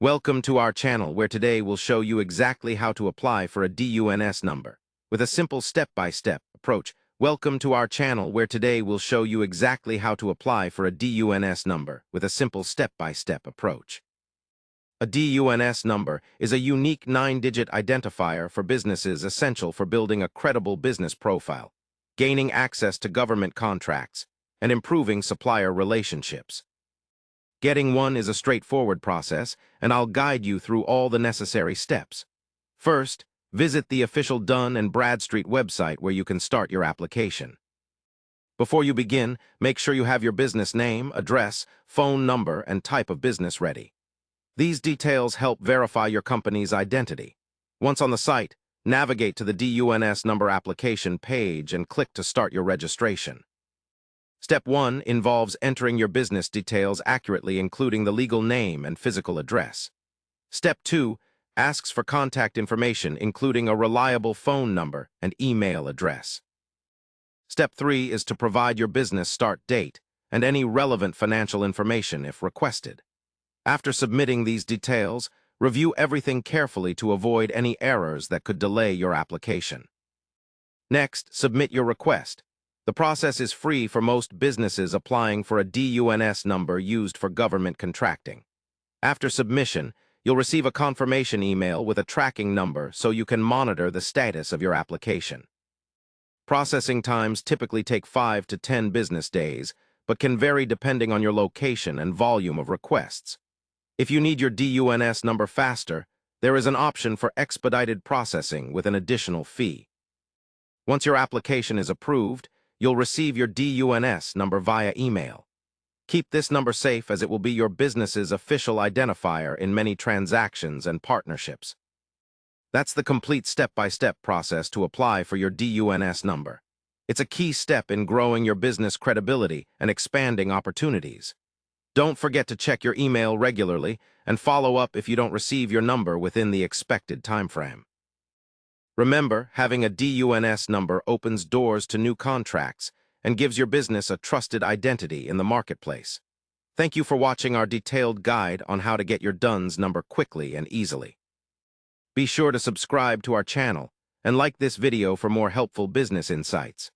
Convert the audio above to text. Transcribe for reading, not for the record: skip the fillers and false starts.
Welcome to our channel where today we'll show you exactly how to apply for a DUNS number with a simple step-by-step approach. Welcome to our channel where today we'll show you exactly how to apply for a DUNS number with a simple step-by-step approach. A DUNS number is a unique 9-digit identifier for businesses essential for building a credible business profile, gaining access to government contracts, and improving supplier relationships. Getting one is a straightforward process, and I'll guide you through all the necessary steps. First, visit the official Dun & Bradstreet website where you can start your application. Before you begin, make sure you have your business name, address, phone number, and type of business ready. These details help verify your company's identity. Once on the site, navigate to the DUNS number application page and click to start your registration. Step 1 involves entering your business details accurately, including the legal name and physical address. Step 2 asks for contact information, including a reliable phone number and email address. Step 3 is to provide your business start date and any relevant financial information if requested. After submitting these details, review everything carefully to avoid any errors that could delay your application. Next, submit your request. The process is free for most businesses applying for a DUNS number used for government contracting. After submission, you'll receive a confirmation email with a tracking number so you can monitor the status of your application. Processing times typically take 5 to 10 business days, but can vary depending on your location and volume of requests. If you need your DUNS number faster, there is an option for expedited processing with an additional fee. Once your application is approved, you'll receive your DUNS number via email. Keep this number safe as it will be your business's official identifier in many transactions and partnerships. That's the complete step-by-step process to apply for your DUNS number. It's a key step in growing your business credibility and expanding opportunities. Don't forget to check your email regularly and follow up if you don't receive your number within the expected timeframe. Remember, having a DUNS number opens doors to new contracts and gives your business a trusted identity in the marketplace. Thank you for watching our detailed guide on how to get your DUNS number quickly and easily. Be sure to subscribe to our channel and like this video for more helpful business insights.